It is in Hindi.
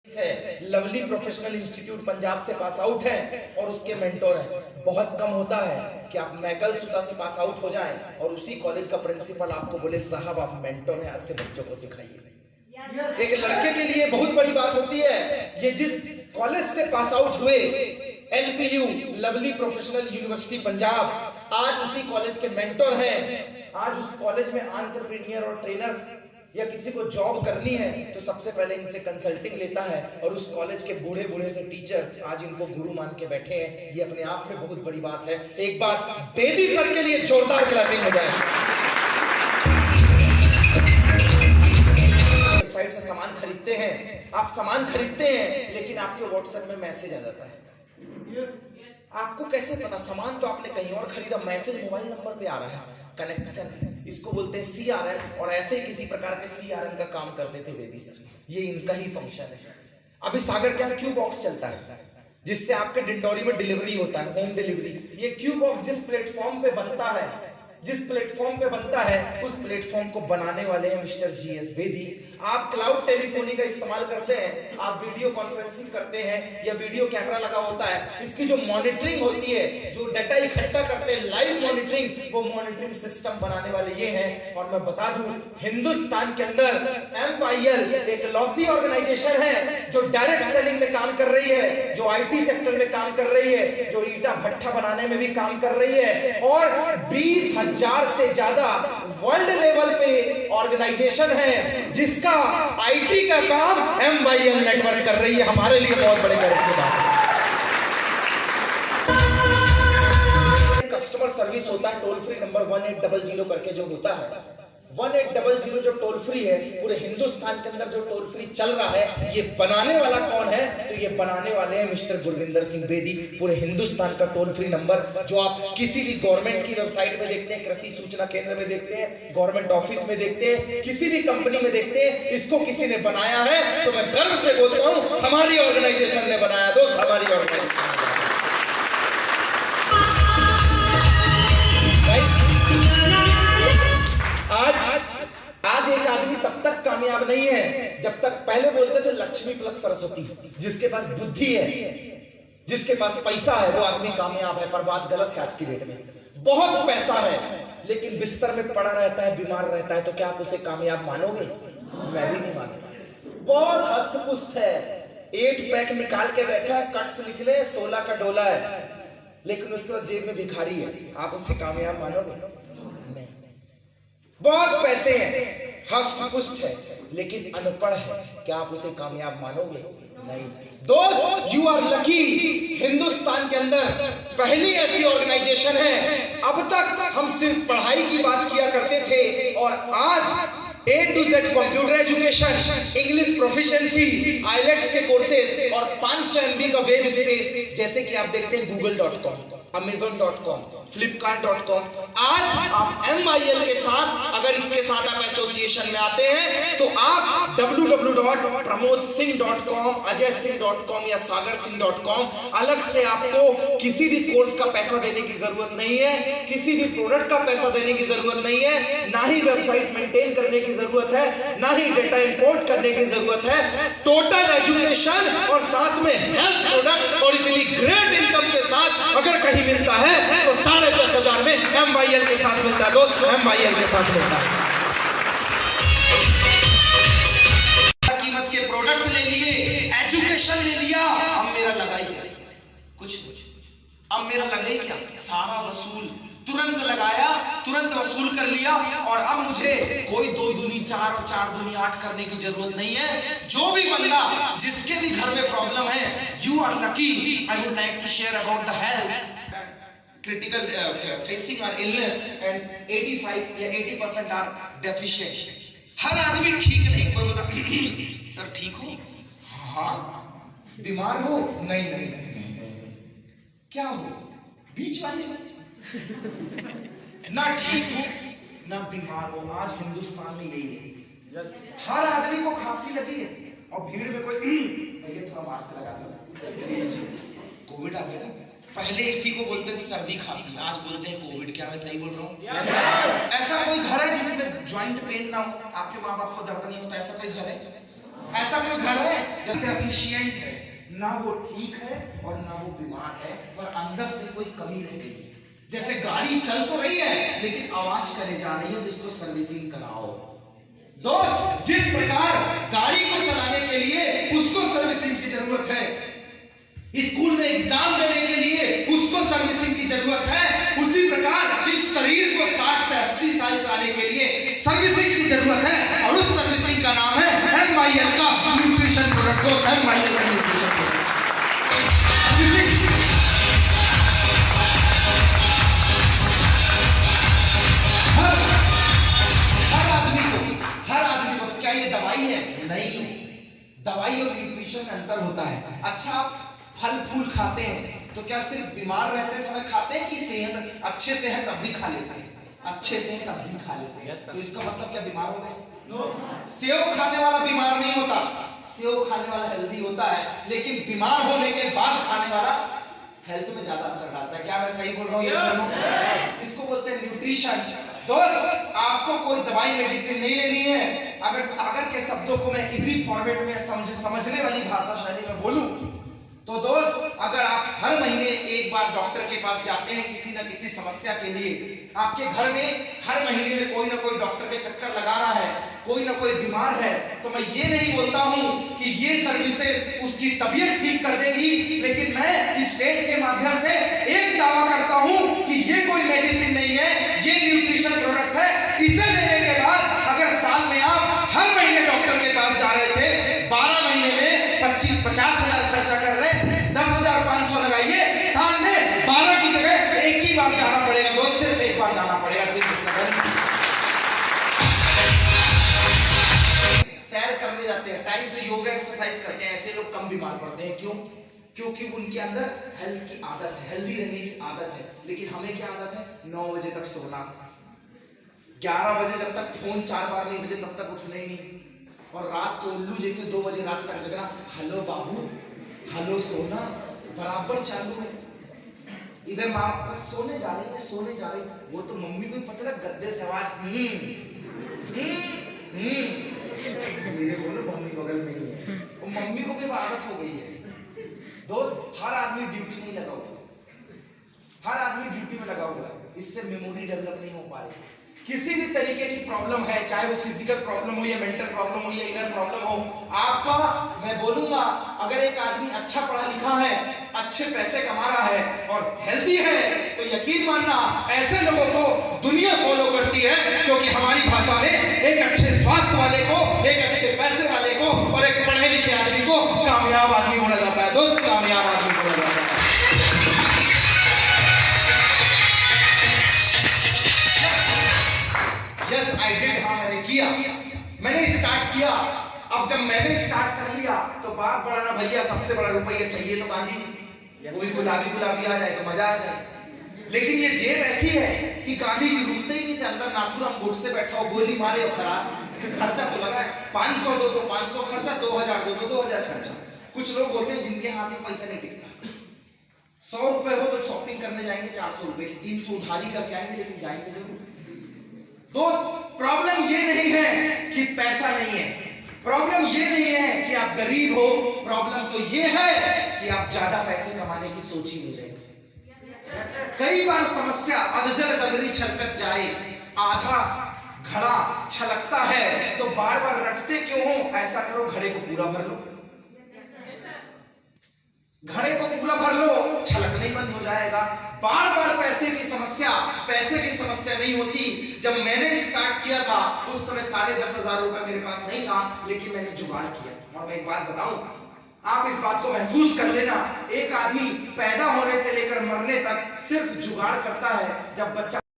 है, लवली प्रोफेशनल इंस्टीट्यूट पंजाब से पास आउट है और उसके मेंटोर हैं। बहुत कम होता है कि आप मैकल सुता से पास आउट हो जाएं और उसी कॉलेज का प्रिंसिपल आपको बोले साहब आप मेंटोर हैं, आज से बच्चों को सिखाइए। एक लड़के के लिए बहुत बड़ी बात होती है। ये जिस कॉलेज से पास आउट हुए, LPU lovely professional university Punjab, आज उसी कॉलेज के मेंटोर हैं। आज उस कॉलेज में एंटरप्रेन्योर और ट्रेनर्स या किसी को जॉब करनी है तो सबसे पहले इनसे कंसल्टिंग लेता है और उस कॉलेज के बूढ़े बूढ़े से टीचर आज इनको गुरु मान के बैठे हैं। ये अपने आप में बहुत बड़ी बात है। एक बार बेदी सर के लिए जोरदार क्लैपिंग हो जाए। वेबसाइट से सामान खरीदते हैं, आप सामान खरीदते हैं लेकिन आपके व्हाट्सएप में मैसेज आ जाता है। आपको कैसे पता? सामान तो आपने कहीं और खरीदा, मैसेज मोबाइल नंबर पे आ रहा है। कनेक्शन है, इसको बोलते हैं CRM। और ऐसे ही किसी प्रकार के CRM का काम करते थे बेदी सर। ये इनका ही फंक्शन है। अभी सागर क्या क्यू बॉक्स चलता है जिससे आपके डिंडोरी में डिलीवरी होता है, होम डिलीवरी। ये क्यू बॉक्स जिस प्लेटफॉर्म पे बनता है, जिस प्लेटफॉर्म पे बनता है, उस प्लेटफॉर्म को बनाने वाले हैं मिस्टर GS बेदी। आप क्लाउड टेलीफोनी का इस्तेमाल करते हैं, आप वीडियो कॉन्फ्रेंसिंग करते हैं या वीडियो कैमरा लगा होता है, इसकी जो मॉनिटरिंग होती है, जो डाटा इकट्ठा करते हैं, लाइव मॉनिटरिंग, वो मॉनिटरिंग सिस्टम बनाने वाले ये हैं। और मैं बता दूं, हिंदुस्तान के अंदर MYL एक लौती ऑर्गेनाइजेशन है जो डायरेक्ट सेलिंग में काम कर रही है, जो IT सेक्टर में काम कर रही है, जो ईटा भट्ठा बनाने में भी काम कर रही है, और 20,000 से ज्यादा वर्ल्ड लेवल पे ऑर्गेनाइजेशन है जिसका IT का काम MYL नेटवर्क कर रही है। हमारे लिए बहुत बड़े गर्व की बात है। कस्टमर सर्विस होता है, टोल फ्री नंबर 1800 करके जो होता है, 1800 जो टोल फ्री है, पूरे हिंदुस्तान के अंदर जो टोल फ्री चल रहा है, ये बनाने वाला कौन है? तो ये बनाने वाले हैं मिस्टर गुरविंदर सिंह बेदी। पूरे हिंदुस्तान का टोल फ्री नंबर जो आप किसी भी गवर्नमेंट की वेबसाइट में देखते हैं, कृषि सूचना केंद्र में देखते हैं, गवर्नमेंट ऑफिस में देखते हैं, किसी भी कंपनी में देखते हैं, इसको किसी ने बनाया है तो मैं गर्व से बोलता हूं हमारी ऑर्गेनाइजेशन ने बनाया। दोस्त, हमारी ऑर्गेनाइजेशन। आज एक आदमी तब तक कामयाब नहीं है जब तक, पहले बोलते थे लक्ष्मी प्लस सरस्वती, जिसके पास बुद्धि है, जिसके पास पैसा है, वो आदमी कामयाब है। पर बात गलत है आज की डेट में। बहुत पैसा है लेकिन बिस्तर में पड़ा रहता है, बीमार रहता है, तो क्या आप उसे कामयाब मानोगे? मैं भी नहीं मानूंगा। बहुत हस्तपुष्ट है, 8 पैक निकाल के बैठा है, कट्स निकले, 16 का डोला है, लेकिन उसके बाद जेब में भिखारी है, आप उसे कामयाब मानोगे? नहीं। बहुत पैसे हैं, हष्ट-पुष्ट है, लेकिन अनपढ़ है, क्या आप उसे कामयाब मानोगे? नहीं। दोस्त, यू आर लकी। हिंदुस्तान के अंदर पहली ऐसी ऑर्गेनाइजेशन है। अब तक हम सिर्फ पढ़ाई की बात किया करते थे और आज A to Z computer education, English proficiency, IELTS के कोर्सेज और 500 MB का वेब स्पेस, जैसे कि आप देखते हैं google.com, amazon.com, flipkart.com। आज आप MYL के साथ, अगर इसके साथ आप एसोसिएशन में आते हैं तो आप www.pramodsingh.com, ajaySingh.com या sagarSingh.com, अलग से आपको किसी भी कोर्स का पैसा देने की जरूरत नहीं है, किसी भी प्रोडक्ट का पैसा देने की जरूरत नहीं है, ना ही वेबसाइट मेंटेन करने की जरूरत है, ना ही डेटा इंपोर्ट करने की जरूरत है। टोटल एजुकेशन और साथ में हेल्थ प्रोडक्ट और इतनी ग्रेट इनकम के साथ अगर कहीं मिलता है तो 10,500 में MYL के साथ मिलता है। दोस्त, MYL के साथ मिलता है। कीमत के प्रोडक्ट ले लिए, एजुकेशन ले लिया, अब मेरा लगाई क्या? कुछ अब मेरा लगाई क्या? सारा वसूल तुरंत लगाया, तुरंत वसूल कर लिया, और अब मुझे कोई 2 दूनी 4 और 4 दूनी 8 करने की जरूरत नहीं है। जो भी बंदा, जिसके भी घर में प्रॉब्लम है, you are lucky. I would like to share about the health critical facing our illness and 85 या 80% आर डेफिशिएंट। हर आदमी ठीक नहीं। कोई बता सर ठीक हो? हाँ। बीमार हो? नहीं नहीं नहीं नहीं, नहीं। क्या हो? बीच वाले ना ठीक हो ना बीमार हो। आज हिंदुस्तान में यही है। हर आदमी को खांसी लगी है और भीड़ में कोई भैया थोड़ा मास्क लगा दो, कोविड आ गया। पहले इसी को बोलते थे सर्दी खांसी, आज बोलते हैं कोविड। क्या मैं सही बोल रहा हूँ? ऐसा कोई घर है जिसमें ज्वाइंट पेन ना हो, आपके माँ बाप को दर्द नहीं होता? ऐसा कोई घर है? ऐसा कोई घर है जिसमें एफिशिएंट है, ना वो ठीक है और ना वो बीमार है, पर अंदर से कोई कमी रह गई है। जैसे गाड़ी चल तो रही है लेकिन आवाज करे जा रही है, जिसको सर्विसिंग कराओ। दोस्त, जिस प्रकार गाड़ी को चलाने के लिए उसको सर्विसिंग की जरूरत है, स्कूल में एग्जाम देने के लिए उसको सर्विसिंग की जरूरत है, उसी प्रकार इस शरीर को 60 से 80 साल चलाने के लिए सर्विसिंग की जरूरत है, और उस सर्विसिंग का नाम है MIL का न्यूट्रिशन प्रोडक्ट। MIL का न्यूट्रिशन प्रोडक्ट हर आदमी को। तो क्या ये दवाई है? नहीं, दवाई और न्यूट्रिशन में अंतर होता है। अच्छा, आप फल फूल खाते हैं तो क्या सिर्फ बीमार रहते समय खाते हैं कि सेहत अच्छे से है तब भी खा लेते हैं? अच्छे से है तब भी खा लेते हैं। तो इसका मतलब क्या बीमार हो गए? सेव खाने वाला बीमार नहीं होता, सेव खाने वाला हेल्दी होता है, लेकिन बीमार होने के बाद खाने वाला हेल्थ में ज्यादा असर डालता है। क्या मैं सही बोल रहा हूँ? इसको बोलते हैं न्यूट्रिशन। दोस्त, आपको कोई दवाई मेडिसिन नहीं लेनी है। अगर सागर के शब्दों को मैं इजी फॉर्मेट में समझने वाली भाषा शैली में बोलूं तो दोस्त, अगर आप हर महीने एक बार डॉक्टर के पास जाते हैं किसी न किसी समस्या के लिए, आपके घर में हर महीने में कोई ना कोई डॉक्टर के चक्कर लगा रहा है, कोई ना कोई बीमार है, तो मैं ये नहीं बोलता हूं कि ये सर्विसेज उसकी तबीयत ठीक कर देगी, लेकिन मैं इस स्टेज के माध्यम से एक दावा करता हूं कि ये कोई मेडिसिन नहीं है, ये न्यूट्रिशन प्रोडक्ट है। इसे लेने के बाद अगर साल में आप हर महीने डॉक्टर के पास जा रहे थे, 12 महीने में 25-50 हजार खर्चा कर रहे, 10,500 लगाइए, साल में 12 की जगह एक ही बार जाना पड़ेगा दोस्त, सिर्फ एक बार जाना पड़ेगा। सैर करने जाते हैं, टाइम से योगा एक्सरसाइज करते हैं, ऐसे लोग कम बीमार पड़ते हैं। क्यों? क्योंकि उनके अंदर हेल्थ की आदत है, हेल्दी रहने की आदत है। लेकिन हमें क्या आदत है? 9 बजे तक सोना, 11 बजे जब तक फोन 4 बार नहीं बजे तब तक उठना ही नहीं, और रात को उल्लू जैसे 2 बजे रात तक जगना, हेलो बाबू, हेलो सोना, बराबर चालू है। इधर माँ बस सोने जा रही है, सोने जा रही, वो तो मम्मी को पता लग गद्दे से आवाज मेरे बोलो मम्मी बगल में ही है, और मम्मी को भी आदत हो गई है। दोस्त, हर आदमी ड्यूटी नहीं लगा हुआ, हर आदमी ड्यूटी में लगा हुआ है, इससे मेमोरी डेवलप नहीं हो पा रही। किसी भी तरीके की प्रॉब्लम है, चाहे वो फिजिकल प्रॉब्लम हो या मेंटल प्रॉब्लम हो या इनर प्रॉब्लम हो, आपका मैं बोलूंगा अगर एक आदमी अच्छा पढ़ा लिखा है, अच्छे पैसे कमा रहा है और हेल्दी है, तो यकीन मानना ऐसे लोगों को दुनिया फॉलो करती है, क्योंकि हमारी भाषा में एक अच्छे स्वास्थ्य वाले को, एक अच्छे पैसे वाले को और एक पढ़े लिखे आदमी को कामयाब आदमी बोला जाता है। दोस्त, कामयाब आदमी बोला जाता है। यस आई डिड, हाँ मैंने किया, मैंने स्टार्ट किया। अब जब मैंने स्टार्ट कर लिया तो बात बढ़ाना भैया, सबसे बड़ा रुपया चाहिए तो गांधी जी, वो भी गुलाबी गुलाबी आ जाए तो मजा आ जाए। लेकिन ये जेब ऐसी है कि गांधी जी रुकते ही नहीं थे, अंदर नाथुराम गोडसे बैठा हो, गोली मारे और फरार। खर्चा तो लगा है, 500 दो तो 500 खर्चा, 2000 दो तो 2000 खर्चा। कुछ लोग होते हैं जिनके हाथ में पैसा नहीं टिकता, 100 रुपए हो तो शॉपिंग करने जाएंगे 400 रुपए की, 300 उधारी करके आएंगे, लेकिन जाएंगे जरूर। दोस्त, प्रॉब्लम ये नहीं है कि पैसा नहीं है, प्रॉब्लम ये नहीं है कि आप गरीब हो, प्रॉब्लम तो ये है कि आप ज्यादा पैसे कमाने की सोच ही नहीं रहे। कई बार समस्या अधजल गगरी छलकत जाए, आधा घड़ा छलकता है तो बार बार रटते क्यों हो? ऐसा करो, घड़े को पूरा भर लो, घड़े को पूरा भर लो, छलकने बंद हो जाएगा। बार बार पैसे की समस्या नहीं होती। जब मैंने स्टार्ट किया था उस समय 10,500 रुपए मेरे पास नहीं था, लेकिन मैंने जुगाड़ किया। और मैं एक बात बताऊं, आप इस बात को महसूस कर लेना, एक आदमी पैदा होने से लेकर मरने तक सिर्फ जुगाड़ करता है। जब बच्चा